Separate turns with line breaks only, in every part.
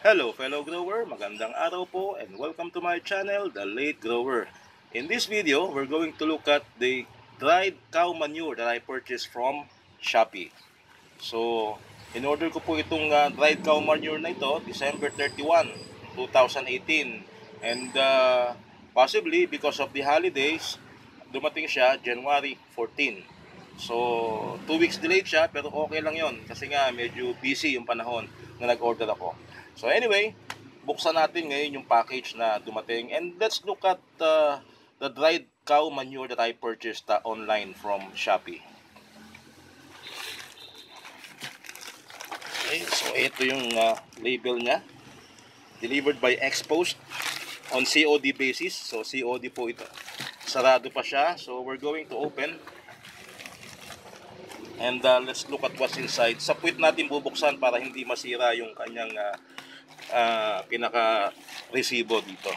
Hello fellow grower, magandang araw po and welcome to my channel, The Late Grower. In this video, we're going to look at the dried cow manure that I purchased from Shopee. So, in-order ko po itong dried cow manure na ito, December 31, 2018. And possibly because of the holidays, dumating siya January 14. So, 2 weeks delayed siya pero okay lang yon kasi nga medyo busy yung panahon na nag-order ako. So anyway, buksan natin ngayon yung package na dumating and let's look at the dried cow manure that I purchased online from Shopee. Okay, so ito yung label niya. Delivered by Xpost on COD basis. So COD po ito. Sarado pa siya. So we're going to open. And let's look at what's inside. Sa puwit natin bubuksan para hindi masira yung kanyang pinaka-resibo dito.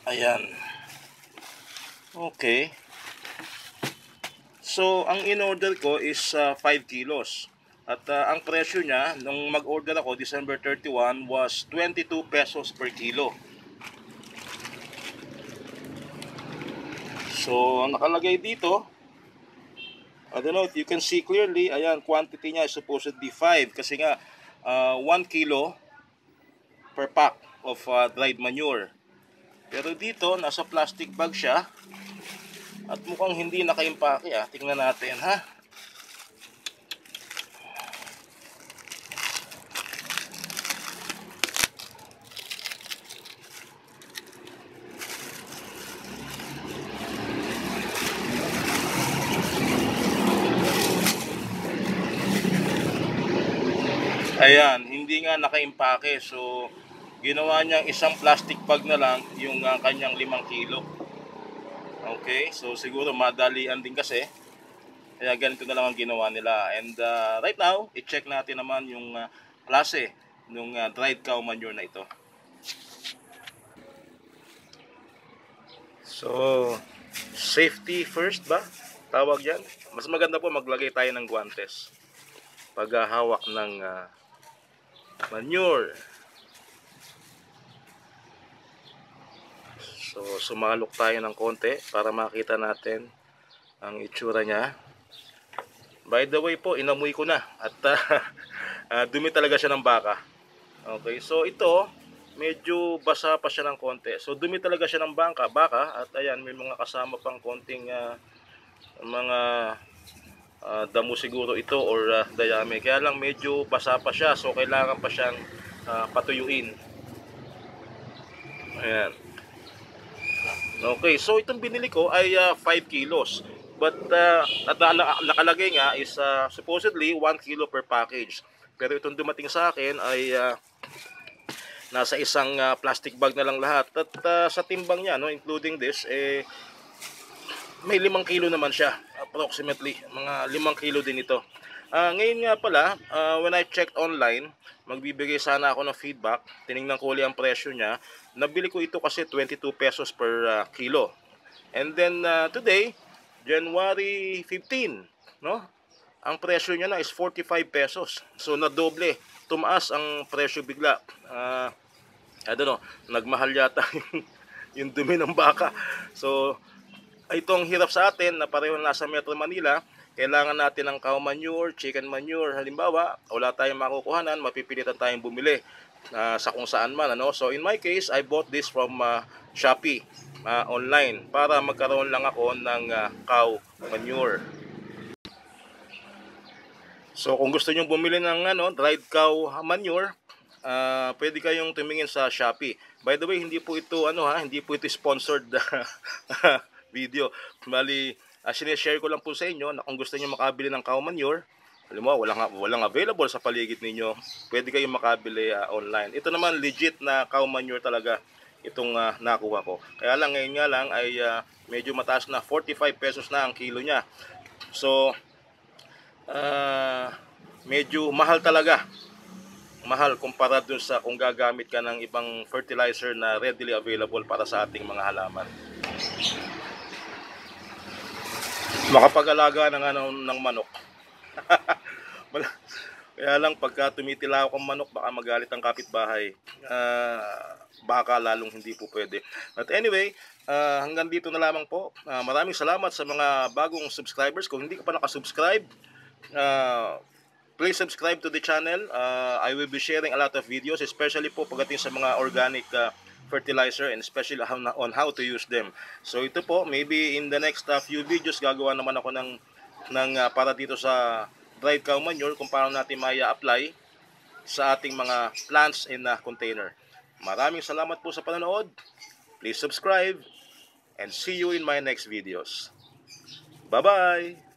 Ayan. Okay. So, ang in-order ko is 5 kilos. At ang presyo niya, nung mag-order ako, December 31, was 22 pesos per kilo. So, ang nakalagay dito, I don't know if you can see clearly, ayan, quantity niya is supposedly 5 kasi nga 1 kilo per pack of dried manure. Pero dito, nasa plastic bag siya. At mukhang hindi naka-impake. Tingnan natin, ha? Ayan, hindi nga naka-impake. So, ginawa niyang isang plastic bag na lang yung kanyang 5 kilo. Okay, so siguro madalian din kasi. Kaya ganito na lang ang ginawa nila. And right now, i-check natin naman yung klase ng dried cow manure na ito. So, safety first ba? Tawag yan. Mas maganda po maglagay tayo ng guantes paghahawak ng manure. So, sumalok tayo ng konti para makita natin ang itsura niya. By the way po, inamoy ko na at dumi talaga siya ng baka. Okay, so ito, medyo basa pa siya ng konti. So, dumi talaga siya ng baka at ayan, may mga kasama pang konting mga damo siguro ito or dayami. Kaya lang medyo basa pa siya, so kailangan pa siyang patuyuin. Ayan. Okay, so itong binili ko ay 5 kilos. But at nakalagay nga is supposedly 1 kilo per package. Pero itong dumating sa akin ay nasa isang plastic bag na lang lahat. At sa timbang niya, no, including this, may 5 kilo naman siya. Approximately, mga 5 kilo din ito. Ngayon nga pala, when I checked online, magbibigay sana ako ng feedback. Tiningnan ko ulit ang presyo niya. Nabili ko ito kasi 22 pesos per kilo. And then today, January 15, no? Ang presyo niya na is 45 pesos. So nadoble, tumaas ang presyo bigla. I don't know, nagmahal yata yung dumi ng baka. So itong hirap sa atin na pareho nasa Metro Manila. Kailangan natin ng cow manure, chicken manure. Halimbawa, wala tayong makukuhanan, mapipilitan tayong bumili sa kung saan man. Ano? So in my case, I bought this from Shopee online para magkaroon lang ako ng cow manure. So kung gusto nyo bumili ng dried cow manure, pwede kayong tumingin sa Shopee. By the way, hindi po ito hindi po ito sponsored video. Bali, sinishare ko lang po sa inyo na kung gusto niyo makabili ng cow manure, alam mo, walang available sa paligid ninyo, pwede kayong makabili online. Ito naman legit na cow manure talaga itong nakuha ko. Kaya lang ngayon nga lang ay medyo mataas na, 45 pesos na ang kilo niya. So, medyo mahal talaga. Mahal kumpara dun sa kung gagamit ka ng ibang fertilizer na readily available para sa ating mga halaman. Makapag-alaga ng manok. Kaya lang pagka tumitilaw ang manok, baka magalit ang kapitbahay. Baka lalong hindi po pwede. But anyway, hanggang dito na lamang po. Maraming salamat sa mga bagong subscribers. Kung hindi ka pa nakasubscribe, please subscribe to the channel. I will be sharing a lot of videos, especially po pagdating sa mga organic fertilizer and especially on how to use them. So ito po, maybe in the next few videos gagawa naman ako ng para dito sa dried cow manure kung paano natin maya-apply sa ating mga plants in a container. Maraming salamat po sa panonood. Please subscribe and see you in my next videos. Bye-bye!